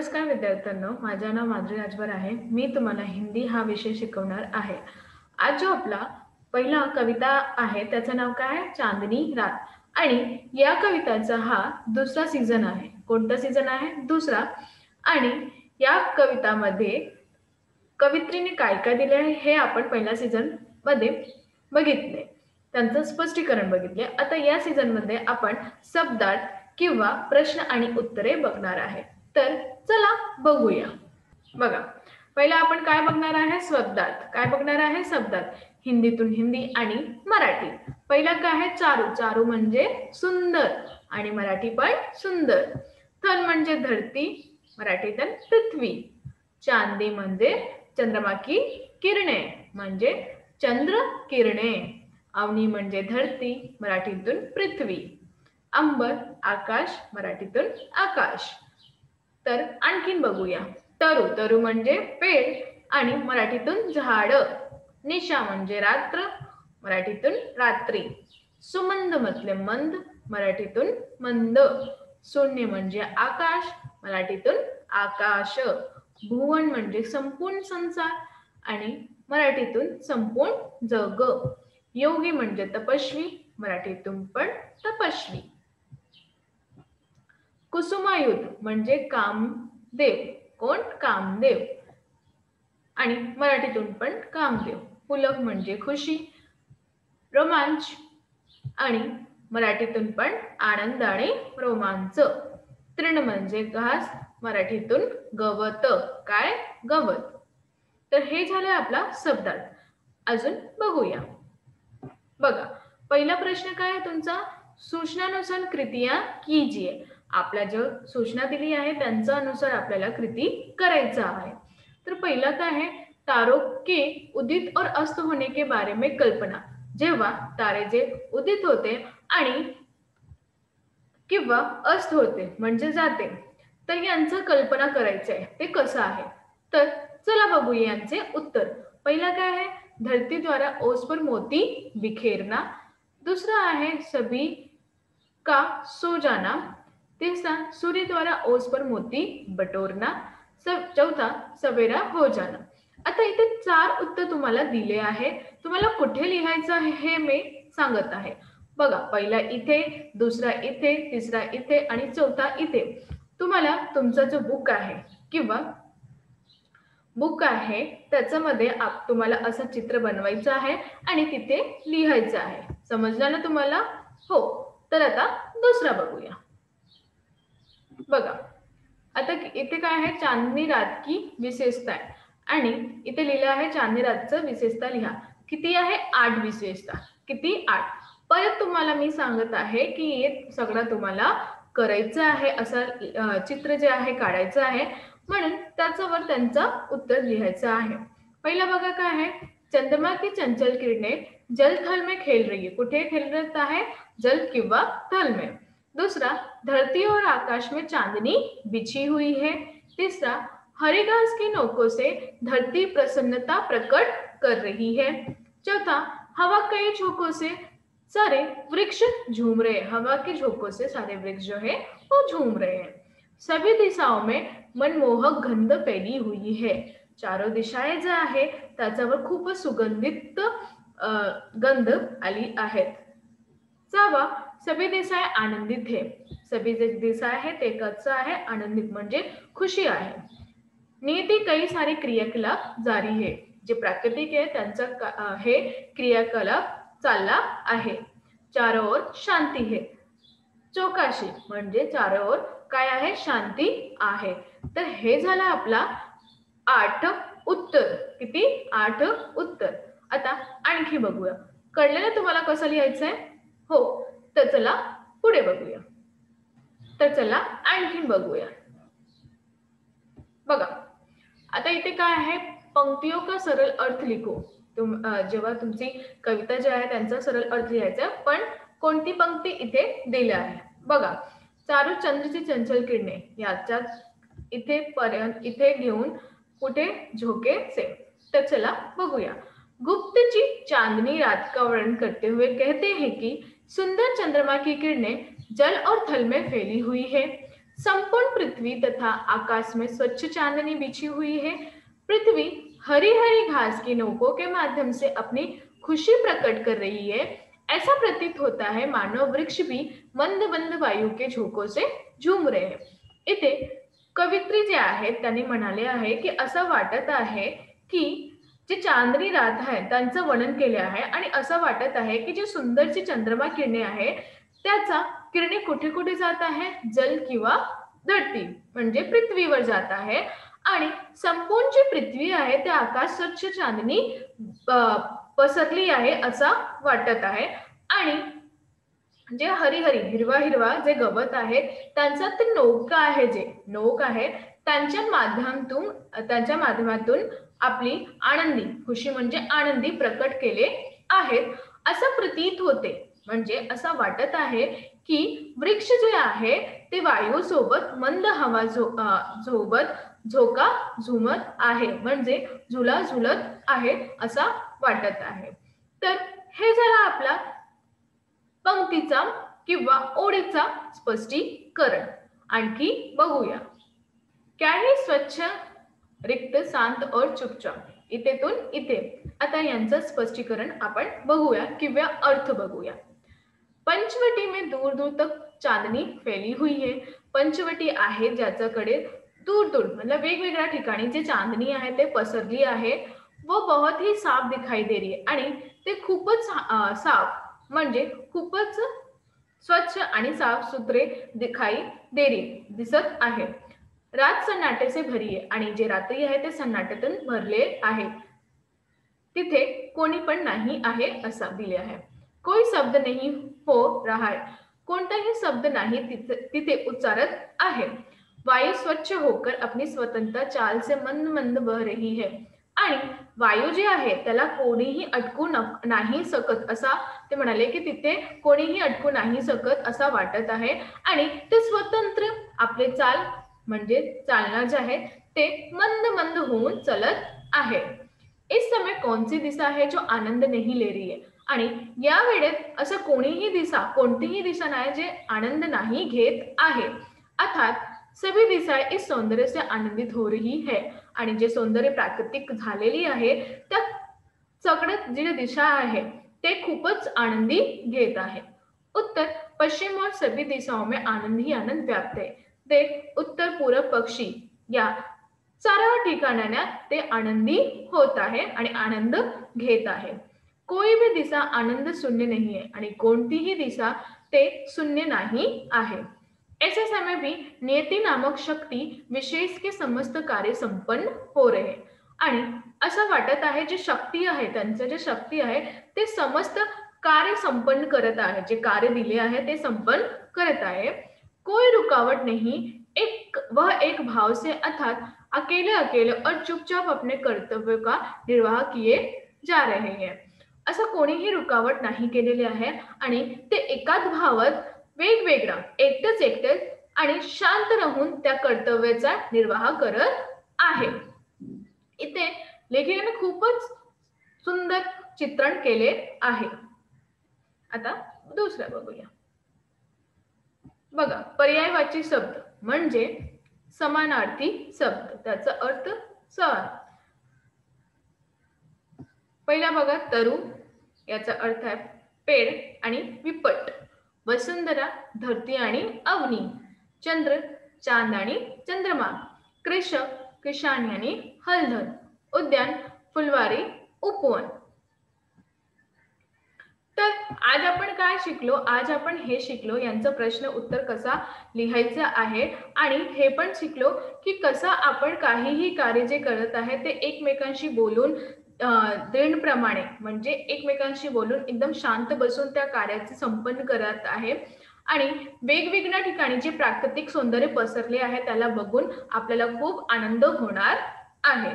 नमस्कार विद्यार्थ्यांनो, माझे नाव माधुरी राजभर आहे. मी तुम्हाला हिंदी हा विषय शिकवणार आहे. आज जो आपला पहिला कविता आहे त्याचं नाव काय आहे? चांदनी रात. आणि या कविताचा हा दुसरा सीझन आहे. कोणता सीझन आहे? दुसरा. आणि या कवितामध्ये कवित्रीने काय काय दिले आहे हे आपण पहिल्या सीझन मध्ये बघितले. त्यांचं स्पष्टीकरण बघितले. आता या सीझन मध्ये आपण शब्दार्थ किंवा प्रश्न आणि उत्तरे बघणार आहे. तर चला बघूया. बघा, पहिला आपण काय बघणार आहे? शब्दार्थ. काय बघणार आहे? शब्दार्थ. हिंदीतून हिंदी आणि मराठी. पहिला काय आहे? चारू. चारू म्हणजे सुंदर आणि मराठी पण सुंदर. थल म्हणजे धरती, मराठीतून पृथ्वी. चांदी म्हणजे चंद्रमा की किरणे म्हणजे चंद्र किरणे. अवनी म्हणजे धरती, मराठीतून पृथ्वी. अंबर आकाश, मराठीतून आकाश. तर आणखीन बघूया. तरु. तरु म्हणजे पेड़ आणि मराठीतून झाड. निशा म्हणजे रात्र, मराठीतून रात्री. सुमंद म्हणजे मंद, मराठीतून मंद. शून्य म्हणजे आकाश, मराठीतून आकाश. भुवन म्हणजे संपूर्ण संसार आणि मराठीतून संपूर्ण जग. योगी म्हणजे तपस्वी, मराठीतून पण तपस्वी. कुसुमायुध म्हणजे कामदेव. कोण? कामदेव आणि मराठीतून पण कामदेव. पुलक म्हणजे खुशी, रोमांच आणि मराठीतून पण आनंद आणि रोमांच. तृण म्हणजे घास, मराठीतून गवत. काय? गवत. तर हे झालं आपला शब्दार्थ. अजून बघूया. बघा, पहिला प्रश्न काय आहे तुमचा? सूचनानुसार कृतियां कीजिए. आपल्या जो सूचना दिली आहे त्यांच्या अनुसार आपल्याला कृती करायचा आहे. तर पहिला काय आहे? तारों के उदित और अस्त होने के बारे में कल्पना. जेव्हा तारे जे उदित होते आणि किंवा अस्त होते म्हणजे जाते, तर यांचं कल्पना करायचं आहे. ते कसं आहे? तर चला बघूया यांचे उत्तर. पहिला काय आहे? धरती द्वारा ओस पर मोती बिखेरना. दूसरा है सभी का सो जाना. तीसरा सूर्य द्वारा ओस पर मोती बटोरना. चौथा सवेरा हो जाना. आता इथे 4 उत्तर तुम्हाला दिले आहे. तुम्हाला कुठे लिहायचं आहे हे मी सांगत आहे. बघा, पहिला इथे, दुसरा इथे, तिसरा इथे आणि चौथा इथे. तुम्हाला तुमचा जो बुक आहे किंवा बुक आहे त्याच्यामध्ये तुम्हाला असं चित्र बनवायचं आहे आणि तिथे लिहायचं आहे. समजलं ना तुम्हाला? हो. तर आता दुसरा बघूया. बघा, आता इथे काय आहे? चांदनी रात की विशेषता आणि इथे लिहिलं आहे चांदनी रातचं विशेषता लिहा. किती आहे? 8 विशेषता. किती? 8. परत तुम्हाला मी सांगत आहे की हे सगळं तुम्हाला करायचं आहे, असं चित्र जे आहे काढायचं आहे. म्हणून त्याच्यावर त्यांचं उत्तर लिहायचं आहे. पहिला बघा काय आहे? चंद्रमा की चंचल किरणें जल थल में खेल रही है. कुठे खेलत आहे? जल किंवा थल में. दूसरा, धरती और आकाश में चांदनी बिछी हुई है. तीसरा, हरे घास की नोकों से धरती प्रसन्नता प्रकट कर रही है. चौथा, हवा के झोंकों से सारे वृक्ष झूम रहे हैं. हवा के झोंकों से सारे वृक्ष जो है वो झूम रहे हैं. सभी दिशाओं में मनमोहक गंध फैली हुई है. चारों दिशाएं जो आहे त्याच्यावर खूप सुगंधित गंध आली आहेत. सहावा, सभी दिशाएं आनंदित है. सभी जे दिशा आहे ते कसं आहे? आनंदित म्हणजे खुशी आहे. नियती कई सारे क्रियाकलाप जारी है. जे प्राकृतिक आहे त्यांचा हे क्रियाकलाप चालला आहे. चारों ओर शांती है. चौकाशी म्हणजे चारों ओर काय आहे? शांती आहे. तर हे झालं आपला 8 उत्तर. किती? 8 उत्तर. आता आणखी बघूया. कळलं तुम्हाला कसं लिहायचं आहे? हो. तर चला पुढे बघूया. तर चला आणखीन बघूया. बघा, आता इथे काय आहे? पंक्तियों का सरल अर्थ लिखो. जेव्हा तुमची कविता जी आहे त्यांचा सरळ अर्थ लिहायचा, पण कोणती पंक्ती इथे दिली आहे? बघा, चारू चंद्रची चंचल किरणे याच्यात इथे घेऊन कुठे झोके से. तर चला बघूया. गुप्त की चांदनी रात का वर्णन करते हुए कहते हैं कि सुंदर चंद्रमा की किरणें जल और थल में फैली हुई है. संपूर्ण पृथ्वी तथा आकाश में स्वच्छ चांदनी बिछी हुई है। पृथ्वी हरी हरी घास की नोकों के माध्यम से अपनी खुशी प्रकट कर रही है। ऐसा प्रतीत होता है मानो वृक्ष भी मंद मंद वायू के झोकों से झूम रहे हैं। इथे कवित्री जे आहेत त्यांनी म्हणाले आहे की असं वाटत आहे की जी चांदणी रात आहे त्यांचं वर्णन केले आहे आणि असं वाटत आहे की जी सुंदरची चंद्रमा किरणे आहे त्याचा किरणे कुठे कुठे जात आहे, जल किंवा धरती म्हणजे पृथ्वीवर जात आहे आणि संपूर्ण जी पृथ्वी आहे त्या आकाश स्वच्छ चांदणी पसरली आहे असं वाटत आहे आणि जे हरिहरी हिरवा हिरवा जे गवत आहे त्यांचा ते नौका आहे, जे नौक आहे त्यांच्या माध्यमातून आपली आनंदी खुशी म्हणजे आनंदी प्रकट केले आहेत असं प्रतीत होते। म्हणजे असं वाटत आहे की वृक्ष जे आहे ते वायू सोबत मंद हवा सोबत झोका झुमत आहे म्हणजे झुला झुलत आहे असं वाटत आहे। तर हे जरा आपला पंक्तीचा किंवा ओळीचा स्पष्टीकरण आणखी बघूया। क्या है स्वच्छ रिक्त शांत और चुपचाप, इथेतून इथे आता यांचं स्पष्टीकरण आपण बघूया किंवा अर्थ बघूया। पंचवटी में दूर दूर तक चांदनी फैली हुई है। पंचवटी आहे ज्याच्याकडे दूर दूर मतलब वेगवेगळ्या ठिकाणी जे चांदणी आहे ते पसरली आहे वो बहुत ही साफ दिखाई दे रही है आणि ते खूपच साफ म्हणजे खूपच स्वच्छ आणि साफ सुथरे दिखाई दे रही दिसत आहे। रात सन्नाटे से भरी आहे आणि जे रात्री आहे ते सन्नाट्यातून भरले आहे। तिथे कोणी पण नाही आहे असं दिले आहे। कोई शब्द नहीं हो रहा है, कोणताही शब्द नाही तिथे उच्चारत आहे। वायु स्वच्छ होकर अपनी स्वतंत्र चाल से मंद मंद बह रही है आणि वायू जे आहे त्याला कोणीही अटकू नाही सकत असा ते म्हणाले की तिथे कोणीही अटकू नाही सकत असा वाटत आहे आणि ते स्वतंत्र आपले चाल म्हणजे चालना जे आहे ते मंद मंद होऊन चलत आहे। इस समय कौन सी दिशा है जो आनंद नहीं ले रही है आणि या वेळेत असं कोणतीही दिशा नाही जे आनंद नाही घेत आहे। अर्थात सभी दिशाएं इस सौंदर्य से आनंदित हो रही है आणि जे सौंदर्य प्राकृतिक झालेली आहे त्या सगळ्यात जी दिशा आहे ते खूपच आनंदी घेत आहे। उत्तर पश्चिम और सभी दिशाओं में आनंद ही आनंद व्याप्त है। देख उत्तर पूर्व पक्षी या सर्व ठिकाणांना ते आनंदी होत आहे आणि आनंद घेत आहे। कोई भी दिशा आनंद शून्य नहीं है आणि कोणतीही दिशा ते शून्य नाही आहे। ऐसे समय भी नियति नामक शक्ति विशेष के समस्त कार्य संपन्न हो रहे आणि असं वाटत आहे जे शक्ती आहे त्यांचं जे शक्ती आहे ते समस्त कार्य संपन्न करत आहे, जे कार्य दिले आहे ते संपन्न करत आहे। कोई रुकावट नहीं, एक भाव से अर्थात अकेले अकेले और चुपचाप अपने कर्तव्य का निर्वाह किए जा रहे हैं। असं कोणीही रुकावट नाही केलेली आहे आणि ते एकाच भावात वेगवेगळा एकटेच आणि शांत राहून त्या कर्तव्याचा निर्वाह करत आहे। इथे लेखकाने खूपच सुंदर चित्रण केले आहे। आता दुसरा बघूया। बघा पर्यायवाची शब्द म्हणजे समानार्थी शब्द, त्याचा अर्थ समान। पहिला बघा तरु, याचा अर्थ आहे पेड़ आणि विपट। वसुंधरा धरती आणि अवनी। चंद्र चांद आणि चंद्रमा। कृषक किसान आणि हलधर। उद्यान फुलवारी उपवन। तर आज आपण काय शिकलो, आज आपण हे शिकलो यांचं प्रश्न उत्तर कसा लिहायचं आहे आणि हे पण शिकलो की कसं आपण काहीही कार्य जे करत आहे ते एकमेकांशी बोलून दृढप्रमाणे म्हणजे एकमेकांशी बोलून एकदम शांत बसून त्या कार्याचे संपन्न करत आहे आणि वेगवेगळ्या ठिकाणी जे प्राकृतिक सौंदर्य पसरले आहे त्याला बघून आपल्याला खूप आनंद होणार आहे।